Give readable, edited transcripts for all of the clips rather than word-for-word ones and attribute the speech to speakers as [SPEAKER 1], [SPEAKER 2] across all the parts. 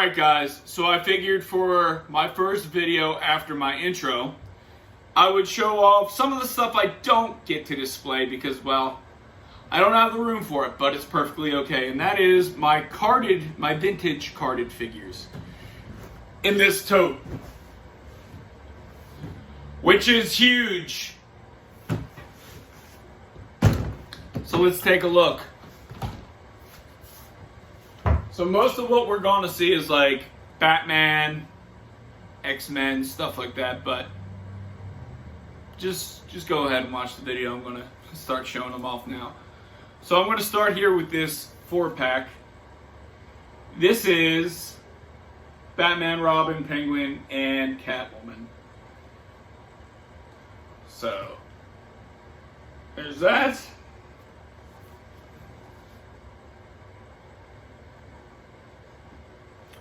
[SPEAKER 1] Alright guys, so I figured for my first video after my intro, I would show off some of the stuff I don't get to display because, well, I don't have the room for it, but it's perfectly okay. And that is my vintage carded figures in this tote, which is huge. So let's take a look. So most of what we're going to see is like Batman, X-Men, stuff like that, but just go ahead and watch the video. I'm going to start showing them off now. So I'm going to start here with this 4-pack. This is Batman, Robin, Penguin, and Catwoman. So there's that.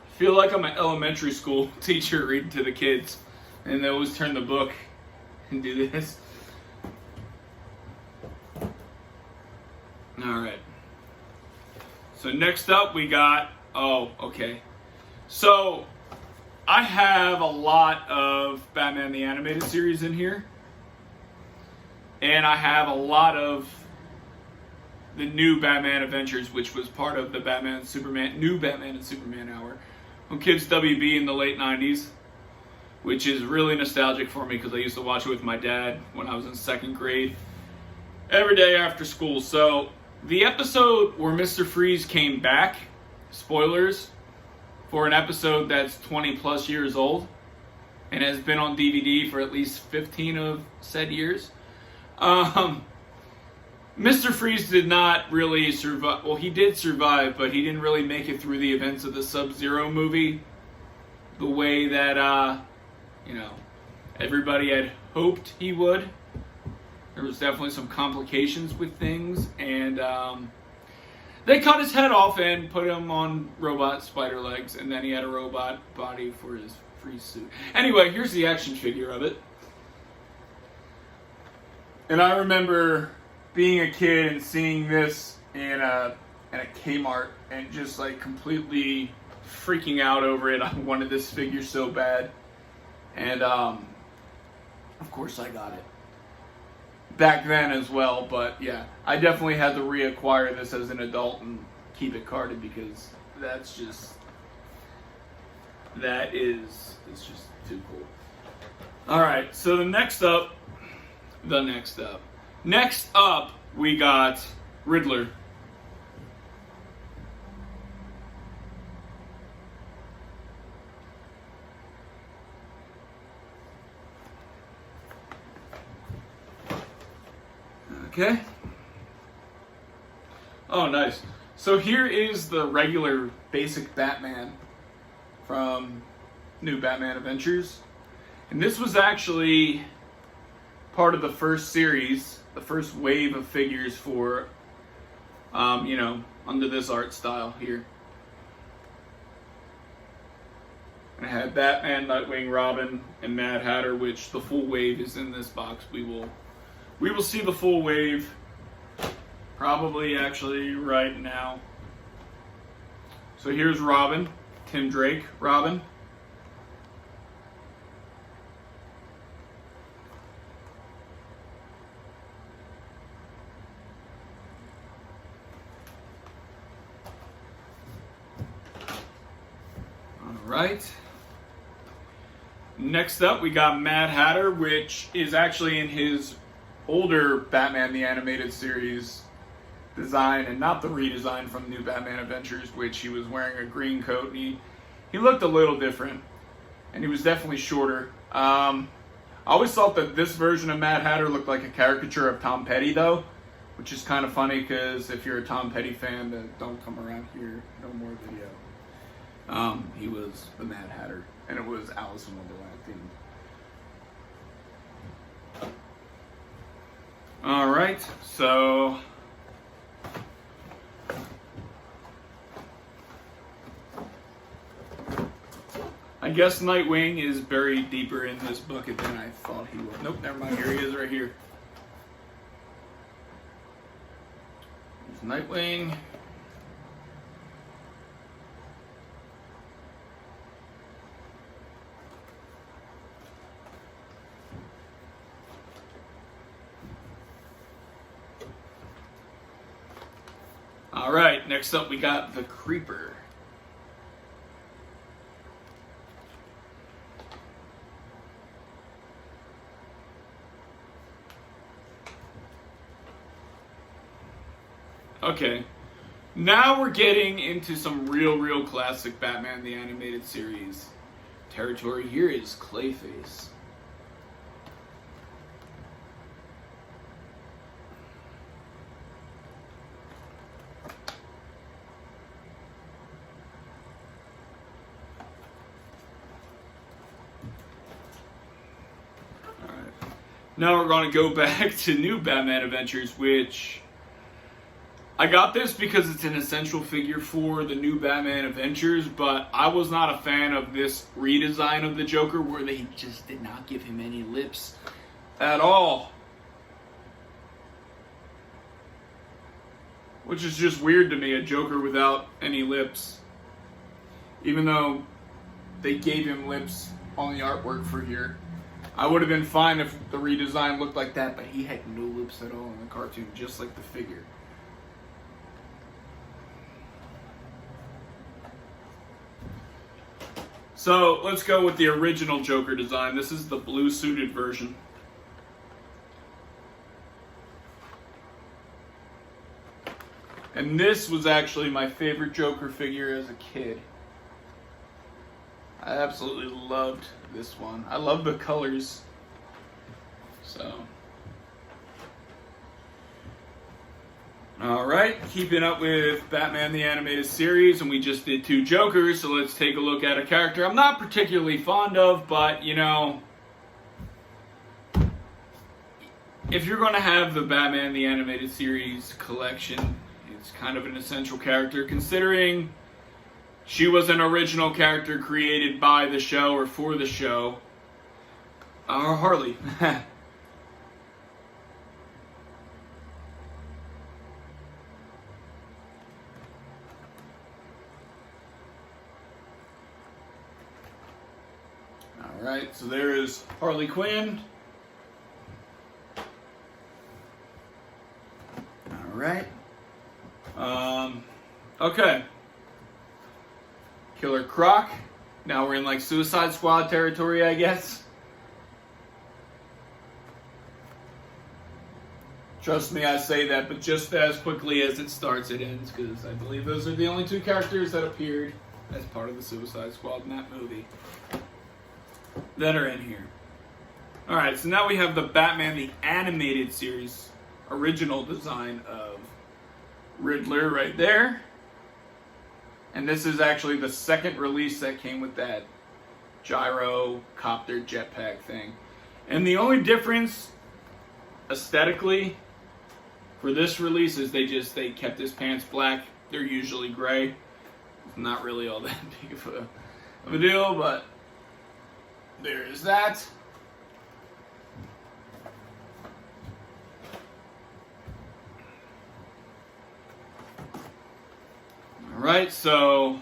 [SPEAKER 1] I feel like I'm an elementary school teacher reading to the kids, and they always turn the book and do this. Alright. So next up we got, So I have a lot of Batman the Animated Series in here. And I have a lot of the new Batman Avengers, which was part of the new Batman and Superman hour on Kids WB in the late 90s, which is really nostalgic for me because I used to watch it with my dad when I was in 2nd grade every day after school. So the episode where Mr. Freeze came back, spoilers, for an episode that's 20 plus years old and has been on DVD for at least 15 of said years. Mr. Freeze did not really survive. Well, he did survive, but he didn't really make it through the events of the Sub-Zero movie the way that, everybody had hoped he would. There was definitely some complications with things, and they cut his head off and put him on robot spider legs, and then he had a robot body for his freeze suit. Anyway, here's the action figure of it. And I remember being a kid and seeing this in a Kmart and just like completely freaking out over it. I wanted this figure so bad. And of course I got it back then as well, but yeah, I definitely had to reacquire this as an adult and keep it carded because it's just too cool. Alright, so next up, we got Riddler. Okay. Oh, nice. So here is the regular basic Batman from new Batman Avengers. And this was actually part of the first series, the first wave of figures for, under this art style here. And I had Batman, Nightwing, Robin, and Mad Hatter, which the full wave is in this box. We will see the full wave probably actually right now. So here's Robin, Tim Drake, Robin. Right. Next up, we got Mad Hatter, which is actually in his older Batman the Animated Series design, and not the redesign from New Batman Adventures, which he was wearing a green coat, and he looked a little different, and he was definitely shorter. I always thought that this version of Mad Hatter looked like a caricature of Tom Petty, though, which is kind of funny, because if you're a Tom Petty fan, then don't come around here, no more video. He was the Mad Hatter, and it was Alice in Wonderland themed. Alright, so I guess Nightwing is buried deeper in this bucket than I thought he would. Nope, never mind, here he is right here. There's Nightwing. Alright, next up we got the Creeper. Okay, now we're getting into some real classic Batman the Animated Series territory. Here is Clayface. Now we're going to go back to New Batman Adventures, which I got this because it's an essential figure for the New Batman Adventures, but I was not a fan of this redesign of the Joker where they just did not give him any lips at all. Which is just weird to me, a Joker without any lips. Even though they gave him lips on the artwork for here. I would have been fine if the redesign looked like that, but he had no lips at all in the cartoon, just like the figure. So, let's go with the original Joker design. This is the blue suited version. And this was actually my favorite Joker figure as a kid. I absolutely loved this one. I love the colors. So. Alright, keeping up with Batman the Animated Series, and we just did 2 Jokers, so let's take a look at a character I'm not particularly fond of, but, you know, if you're going to have the Batman the Animated Series collection, it's kind of an essential character, considering she was an original character created by the show or for the show. Harley. Alright, so there is Harley Quinn. Alright. Okay. Killer Croc. Now we're in like Suicide Squad territory, I guess. Trust me, I say that, but just as quickly as it starts, it ends, because I believe those are the only 2 characters that appeared as part of the Suicide Squad in that movie that are in here. Alright, so now we have the Batman the Animated Series original design of Riddler right there. And this is actually the second release that came with that gyro copter jetpack thing. And the only difference aesthetically for this release is they kept his pants black. They're usually gray. It's not really all that big of a deal, but there is that. Alright, so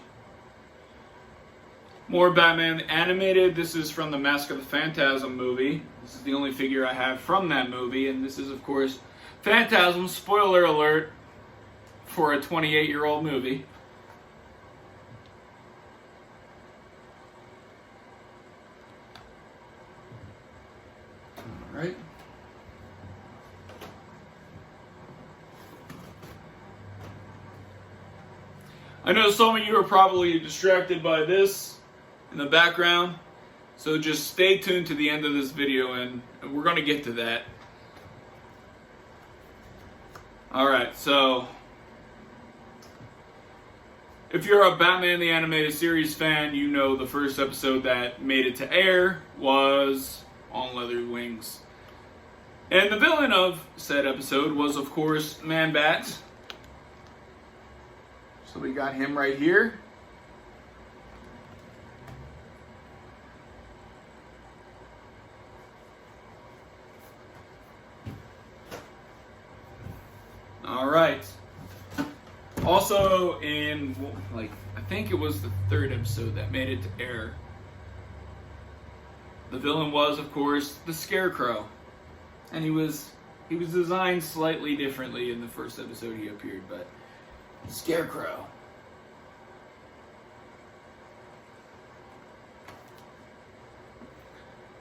[SPEAKER 1] more Batman animated. This is from the Mask of the Phantasm movie. This is the only figure I have from that movie, and this is, of course, Phantasm, spoiler alert, for a 28-year-old movie. Alright. I know some of you are probably distracted by this in the background, so just stay tuned to the end of this video and we're going to get to that. Alright, so if you're a Batman the Animated Series fan, you know the first episode that made it to air was On Leather Wings. And the villain of said episode was, of course, Man-Bat. So we got him right here. All right. Also in, I think it was the 3rd episode that made it to air, the villain was, of course, the Scarecrow. And he was designed slightly differently in the first episode he appeared, but Scarecrow.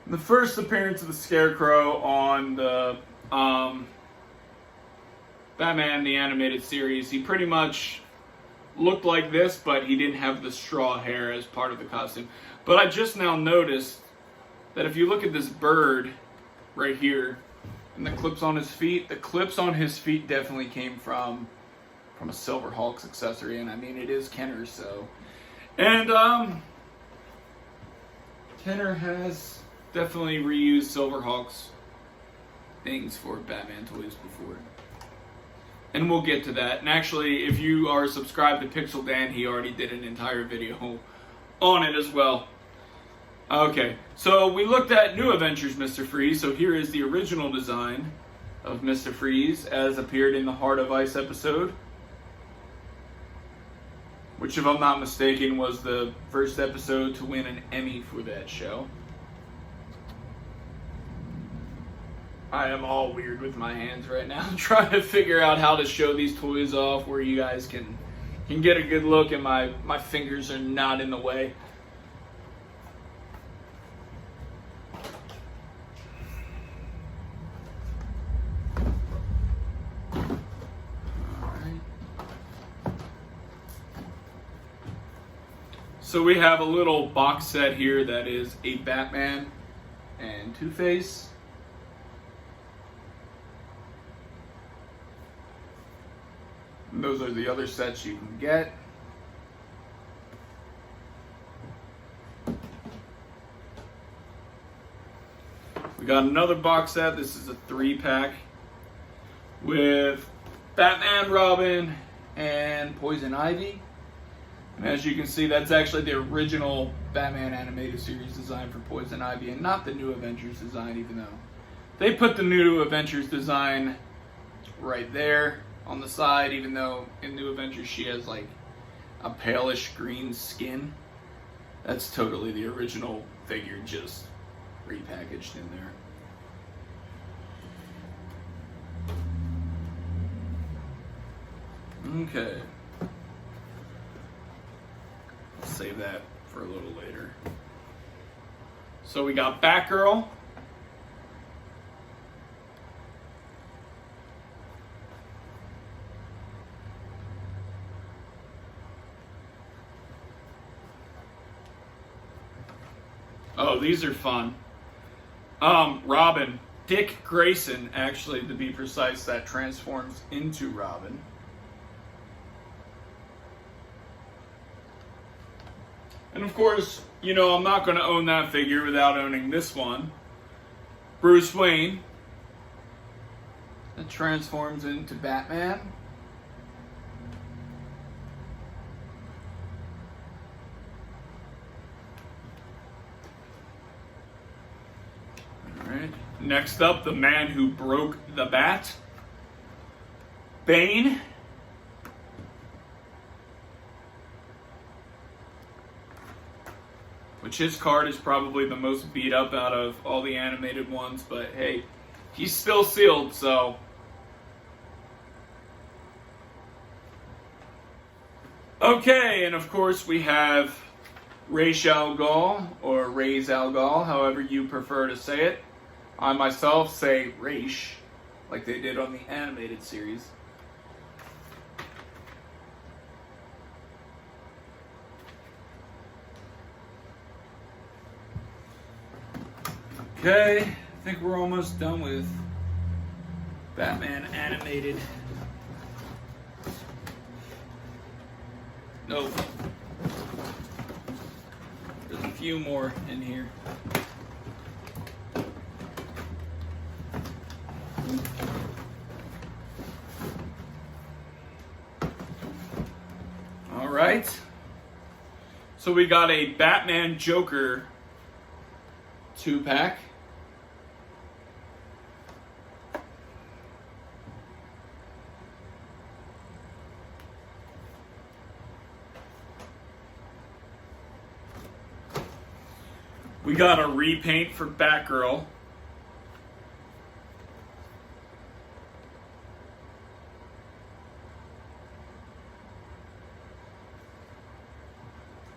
[SPEAKER 1] The first appearance of the Scarecrow on the Batman the Animated Series, he pretty much looked like this, but he didn't have the straw hair as part of the costume. But I just now noticed that if you look at this bird right here, and the clips on his feet, the clips on his feet definitely came from a Silverhawks accessory, and I mean, it is Kenner's, so. And, Kenner has definitely reused Silverhawks things for Batman toys before. And we'll get to that. And actually, if you are subscribed to Pixel Dan, he already did an entire video on it as well. Okay, so we looked at New Adventures Mr. Freeze, so here is the original design of Mr. Freeze as appeared in the Heart of Ice episode, which, if I'm not mistaken, was the first episode to win an Emmy for that show. I am all weird with my hands right now, trying to figure out how to show these toys off where you guys can get a good look and my fingers are not in the way. So we have a little box set here that is a Batman and Two-Face. And those are the other sets you can get. We got another box set. This is a 3-pack with Batman, Robin, and Poison Ivy. And as you can see, that's actually the original Batman Animated Series design for Poison Ivy and not the New Avengers design, even though they put the New Avengers design right there on the side, even though in New Avengers she has like a palish green skin. That's totally the original figure, just repackaged in there. Okay. Save that for a little later. So we got Batgirl. Oh, these are fun. Robin. Dick Grayson, actually, to be precise, that transforms into Robin. And of course, you know, I'm not going to own that figure without owning this one. Bruce Wayne. That transforms into Batman. Alright. Next up, the man who broke the bat. Bane. Which his card is probably the most beat up out of all the animated ones, but hey, he's still sealed, so. Okay, and of course we have Ra's al Ghul, or Ra's al Ghul, however you prefer to say it. I myself say Ra's, like they did on the animated series. Okay, I think we're almost done with Batman animated. Nope. There's a few more in here. All right. So we got a Batman Joker 2-pack. We got a repaint for Batgirl.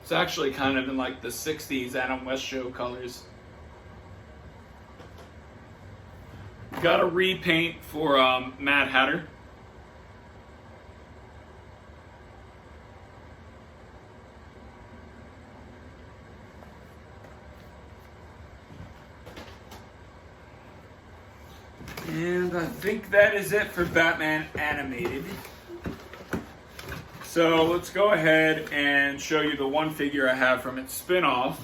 [SPEAKER 1] It's actually kind of in like the 60s Adam West show colors. Got a repaint for Mad Hatter. And I think that is it for Batman Animated. So let's go ahead and show you the one figure I have from its spin-off,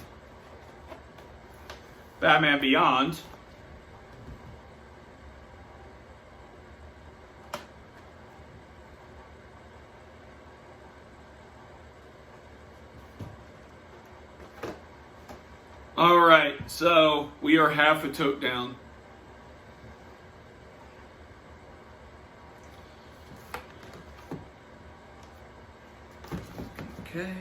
[SPEAKER 1] Batman Beyond. Alright, so we are half a tote down. Okay.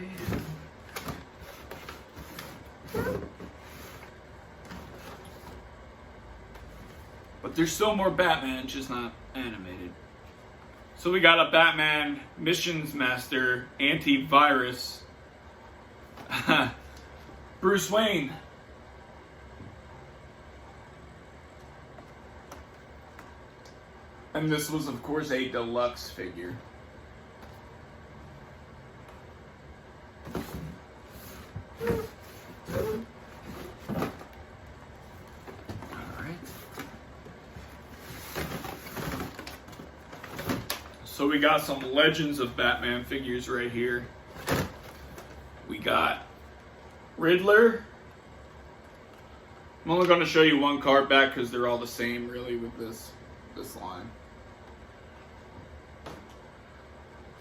[SPEAKER 1] But there's still more Batman, just not animated. So we got a Batman Missions Master Antivirus. Bruce Wayne. And this was, of course, a deluxe figure. So we got some Legends of Batman figures right here. We got Riddler. I'm only going to show you one card back because they're all the same really with this line.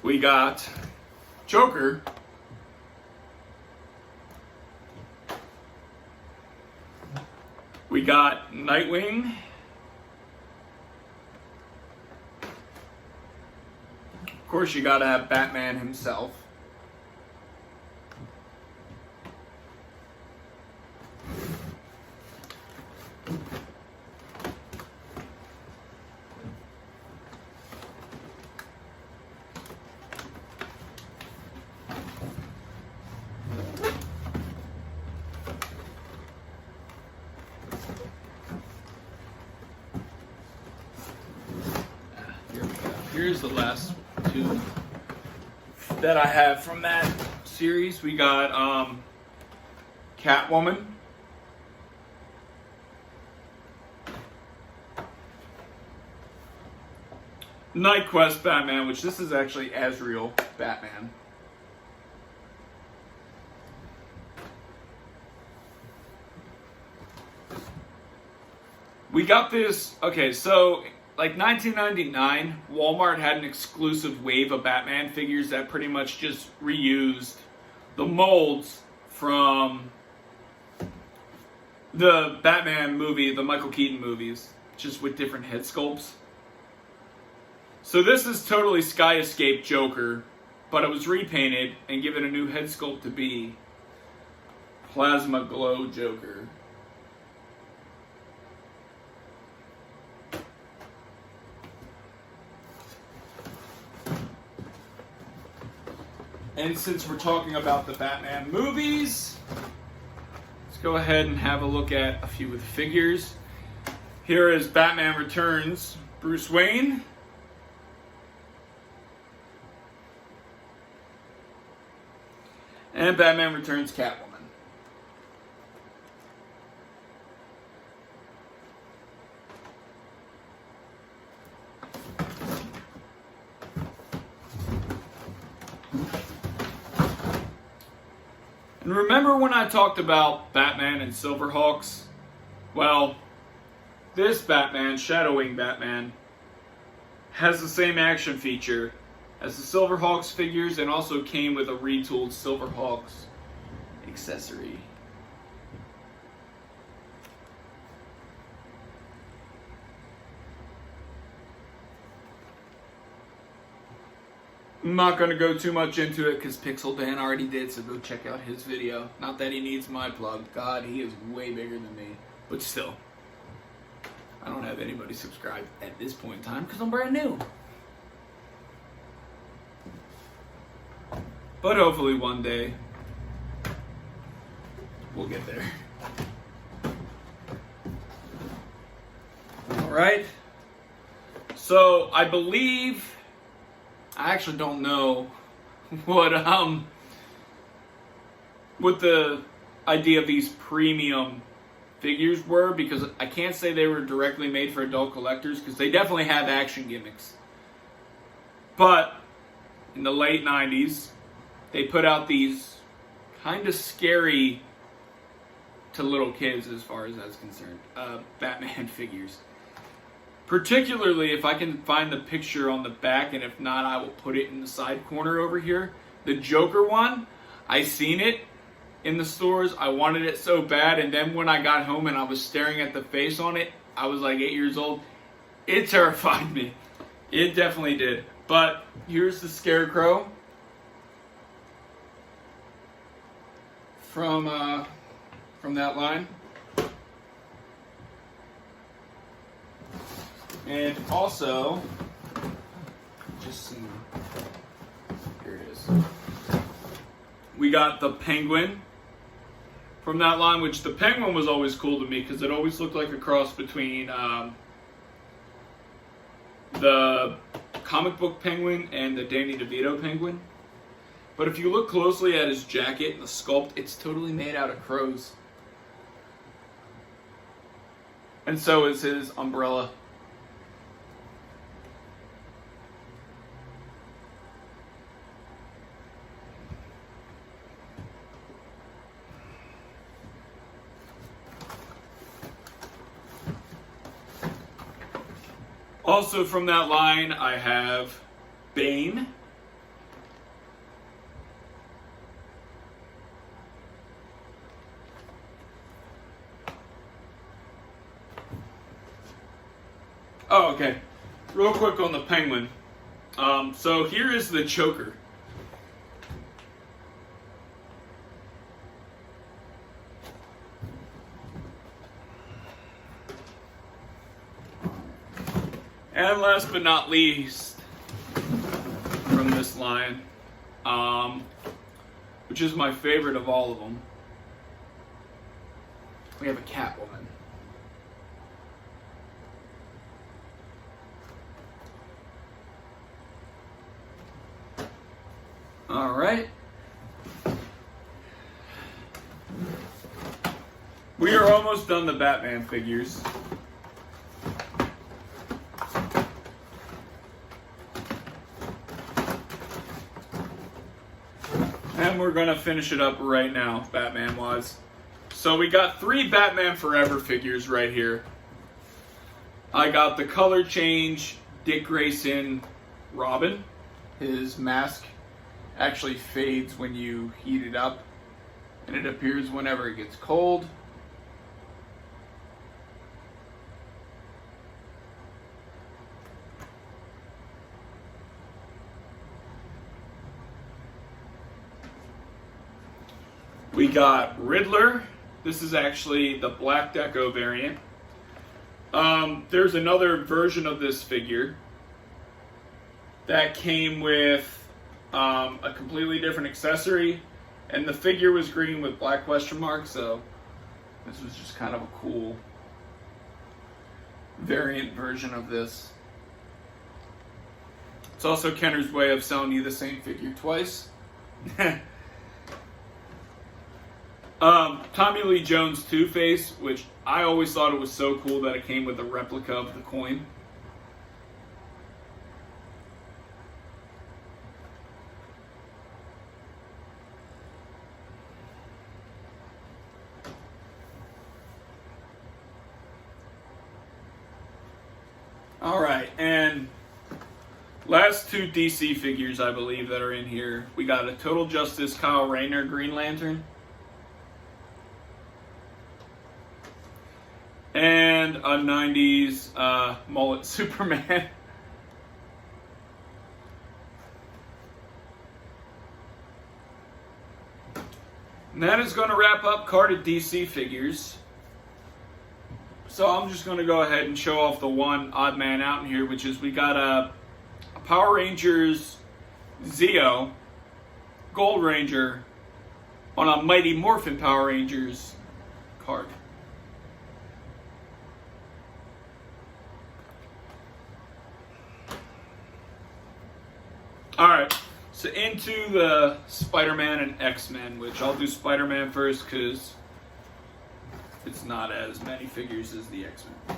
[SPEAKER 1] We got Joker. We got Nightwing. Of course, you gotta have Batman himself. Here's the last two that I have from that series. We got Catwoman. Night Quest Batman, which this is actually Azrael Batman. We got this, okay, so like 1999, Walmart had an exclusive wave of Batman figures that pretty much just reused the molds from the Batman movie, the Michael Keaton movies, just with different head sculpts. So this is totally Sky Escape Joker, but it was repainted and given a new head sculpt to be Plasma Glow Joker. And since we're talking about the Batman movies, let's go ahead and have a look at a few of the figures. Here is Batman Returns Bruce Wayne. And Batman Returns Catwoman. And remember when I talked about Batman and Silverhawks? Well, this Batman, Shadowwing Batman, has the same action feature as the Silverhawks figures and also came with a retooled Silverhawks accessory. I'm not going to go too much into it because Pixel Dan already did, so go check out his video. Not that he needs my plug. God, he is way bigger than me. But still, I don't have anybody subscribed at this point in time because I'm brand new. But hopefully one day. We'll get there. All right. So I believe, I actually don't know what the idea of these premium figures were, because I can't say they were directly made for adult collectors, because they definitely have action gimmicks. But in the late 90s, they put out these kind of scary to little kids, as far as that's concerned, Batman figures. Particularly if I can find the picture on the back, and if not, I will put it in the side corner over here. The Joker one, I seen it in the stores. I wanted it so bad, and then when I got home and I was staring at the face on it, I was like 8 years old. It terrified me. It definitely did. But here's the Scarecrow from that line. And also, just some, here it is. We got the Penguin from that line, which the Penguin was always cool to me because it always looked like a cross between the comic book Penguin and the Danny DeVito Penguin. But if you look closely at his jacket and the sculpt, it's totally made out of crows. And so is his umbrella. Also from that line, I have Bane. Oh, okay. Real quick on the Penguin. So here is the Joker. And last but not least, from this line, which is my favorite of all of them, we have a Catwoman. All right. We are almost done the Batman figures. And we're going to finish it up right now, Batman-wise. So we got 3 Batman Forever figures right here. I got the color change Dick Grayson Robin. His mask actually fades when you heat it up, and it appears whenever it gets cold. We got Riddler. This is actually the Black Deco variant. There's another version of this figure that came with a completely different accessory, and the figure was green with black question marks, so this was just kind of a cool variant version of this. It's also Kenner's way of selling you the same figure twice. Tommy Lee Jones Two-Face, which I always thought it was so cool that it came with a replica of the coin. Alright, and last 2 DC figures I believe that are in here. We got a Total Justice Kyle Rayner Green Lantern. And a 90s mullet Superman. And that is going to wrap up carded DC figures. So I'm just going to go ahead and show off the one odd man out in here, which is we got a Power Rangers Zeo, Gold Ranger, on a Mighty Morphin Power Rangers card. Alright, so into the Spider-Man and X-Men, which I'll do Spider-Man first because it's not as many figures as the X-Men.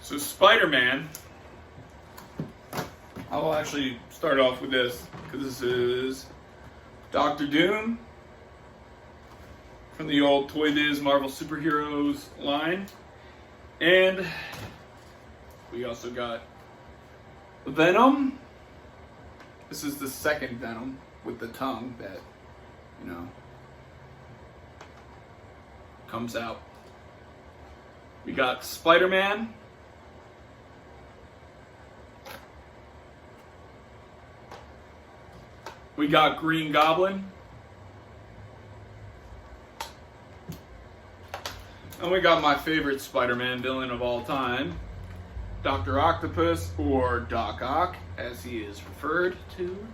[SPEAKER 1] So Spider-Man, I will actually start off with this because this is Dr. Doom from the old Toy Biz Marvel Superheroes line. And we also got Venom. This is the second Venom with the tongue that, you know, comes out. We got Spider-Man. We got Green Goblin. And we got my favorite Spider-Man villain of all time, Dr. Octopus, or Doc Ock, as he is referred to.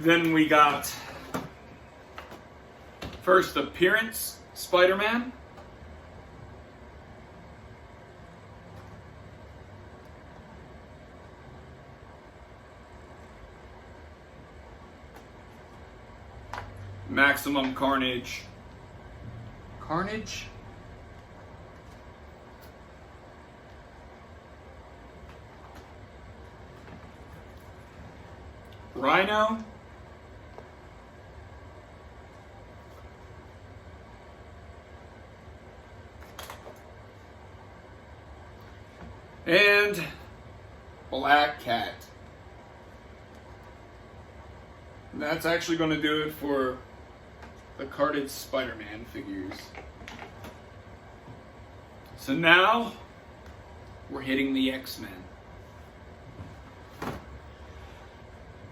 [SPEAKER 1] Then we got first appearance Spider-Man. Maximum Carnage. Carnage? Rhino. And Black Cat. And that's actually going to do it for the carded Spider-Man figures. So now we're hitting the X-Men.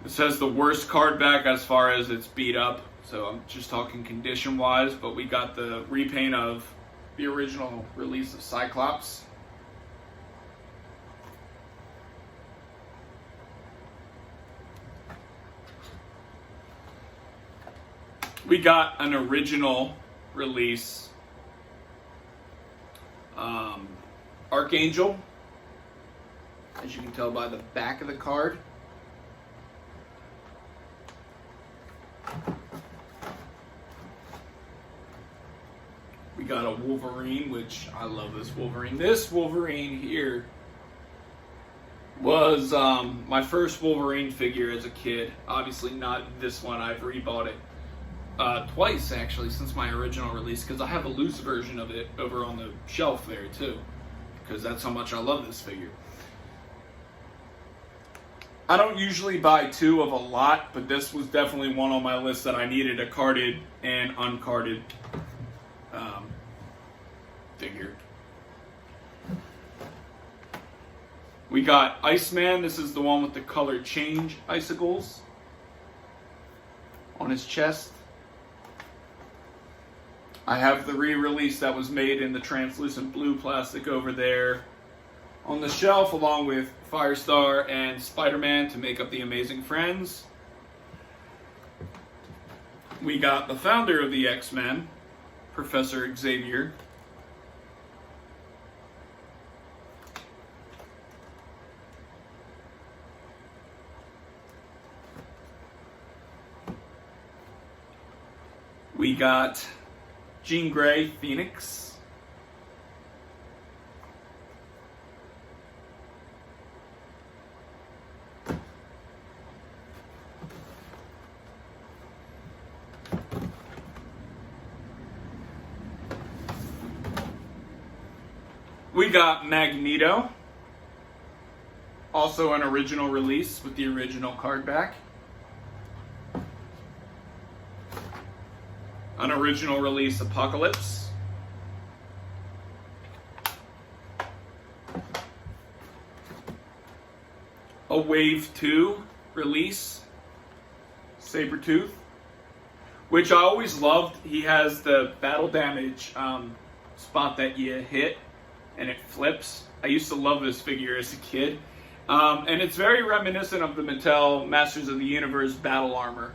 [SPEAKER 1] This has the worst card back as far as it's beat up, so I'm just talking condition wise, but we got the repaint of the original release of Cyclops. We got an original release Archangel, as you can tell by the back of the card. We got a Wolverine, which I love this Wolverine. This Wolverine here was my first Wolverine figure as a kid. Obviously not this one, I've rebought it twice actually since my original release because I have a loose version of it over on the shelf there too, because that's how much I love this figure. I don't usually buy two of a lot, but this was definitely one on my list that I needed a carded and uncarded figure. We got Iceman. This is the one with the color change icicles on his chest. I have the re-release that was made in the translucent blue plastic over there on the shelf, along with Firestar and Spider-Man to make up the Amazing Friends. We got the founder of the X-Men, Professor Xavier. We got Jean Grey, Phoenix. We got Magneto, also an original release with the original card back. An original release Apocalypse. A Wave 2 release Sabretooth, which I always loved. He has the battle damage spot that you hit and it flips. I used to love this figure as a kid. And it's very reminiscent of the Mattel Masters of the Universe battle armor.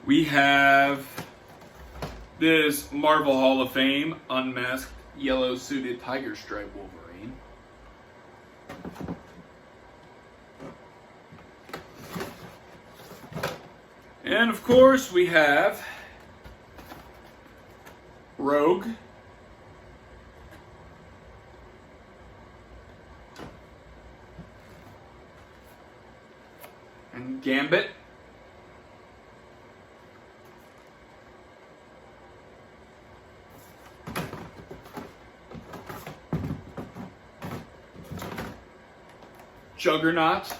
[SPEAKER 1] We have this Marvel Hall of Fame unmasked yellow suited tiger stripe Wolverine. And of course we have Rogue. And Gambit. Juggernaut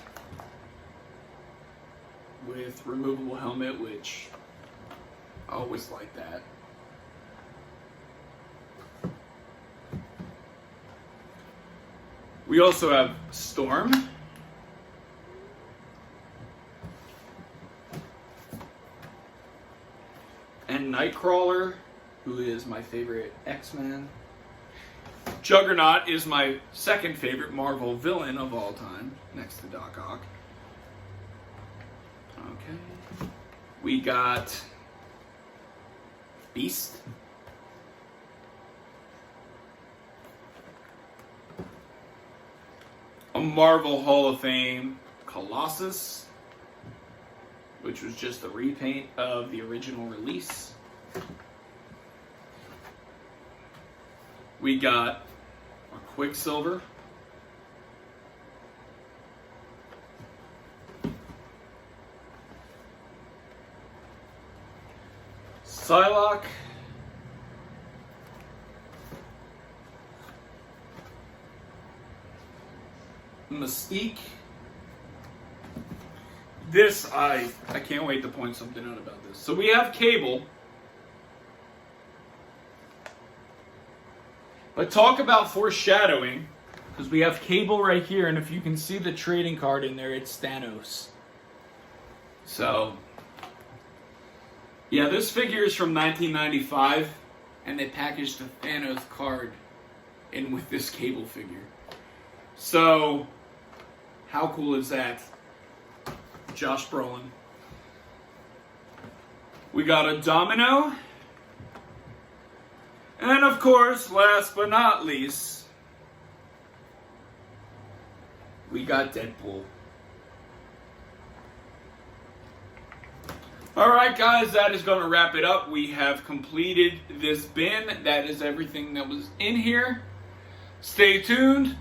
[SPEAKER 1] with removable helmet, which I always like that. We also have Storm. And Nightcrawler, who is my favorite X-Men. Juggernaut is my second favorite Marvel villain of all time, next to Doc Ock. Okay. We got Beast. A Marvel Hall of Fame Colossus, which was just a repaint of the original release. We got a Quicksilver. Psylocke. Mystique. This, I can't wait to point something out about this. So we have Cable. But talk about foreshadowing, because we have Cable right here, and if you can see the trading card in there, it's Thanos. So, yeah, this figure is from 1995, and they packaged the Thanos card in with this Cable figure. So, how cool is that? Josh Brolin. We got a Domino. And of course, last but not least, we got Deadpool. Alright guys, that is going to wrap it up. We have completed this bin. That is everything that was in here. Stay tuned,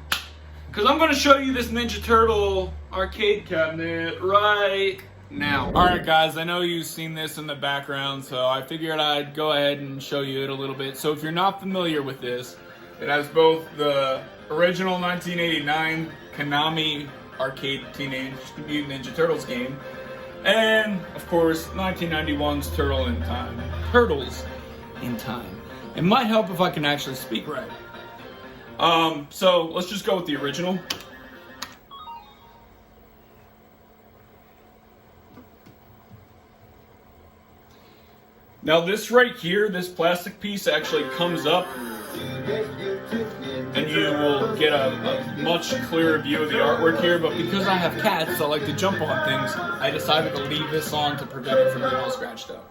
[SPEAKER 1] because I'm going to show you this Ninja Turtle arcade cabinet right now. Alright guys, I know you've seen this in the background, so I figured I'd go ahead and show you it a little bit. So if you're not familiar with this, it has both the original 1989 Konami arcade Teenage Mutant Ninja Turtles game, and of course 1991's Turtles in Time. It might help if I can actually speak right. So let's just go with the original. Now this right here, this plastic piece actually comes up and you will get a much clearer view of the artwork here, but because I have cats that like to jump on things, I decided to leave this on to prevent it from being all scratched up.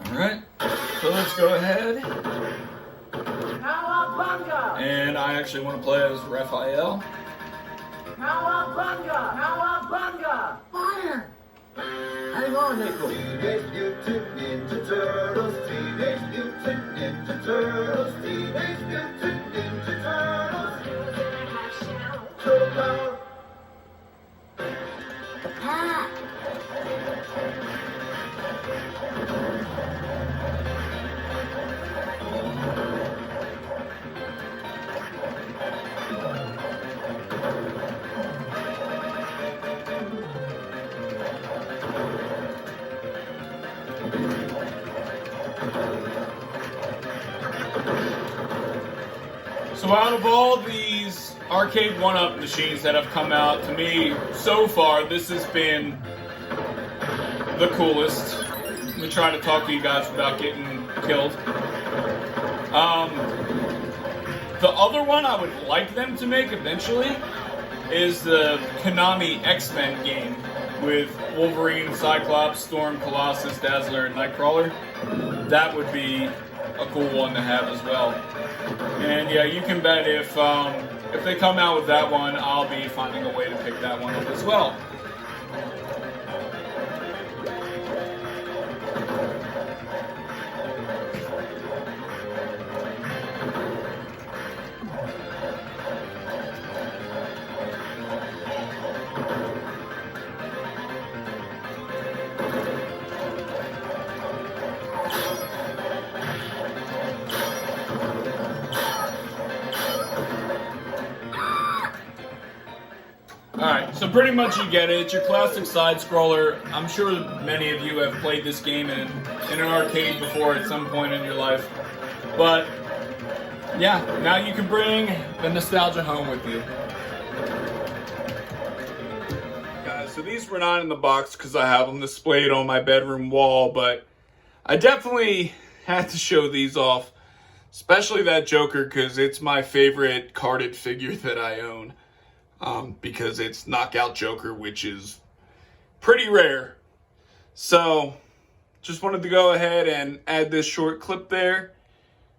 [SPEAKER 1] Alright, so let's go ahead. And I actually want to play as Raphael.
[SPEAKER 2] Cowabunga! Fire! Hang on, Nickel. Teenage Mutant Ninja Turtles, Teenage Mutant Ninja Turtles, Teenage Mutant Ninja Turtles. Turtle power. Ha!
[SPEAKER 1] So out of all these arcade 1-up machines that have come out, to me, so far, this has been the coolest. Let me try to talk to you guys without getting killed. The other one I would like them to make eventually is the Konami X-Men game with Wolverine, Cyclops, Storm, Colossus, Dazzler, and Nightcrawler. That would be a cool one to have as well. And yeah, you can bet if they come out with that one, I'll be finding a way to pick that one up as well. Alright, so pretty much you get it. It's your classic side-scroller. I'm sure many of you have played this game in an arcade before at some point in your life. But, yeah, now you can bring the nostalgia home with you. Guys, so these were not in the box because I have them displayed on my bedroom wall, but I definitely had to show these off. Especially that Joker, because it's my favorite carded figure that I own. Because it's Knockout Joker, which is pretty rare. So, just wanted to go ahead and add this short clip there,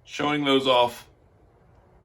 [SPEAKER 1] showing those off.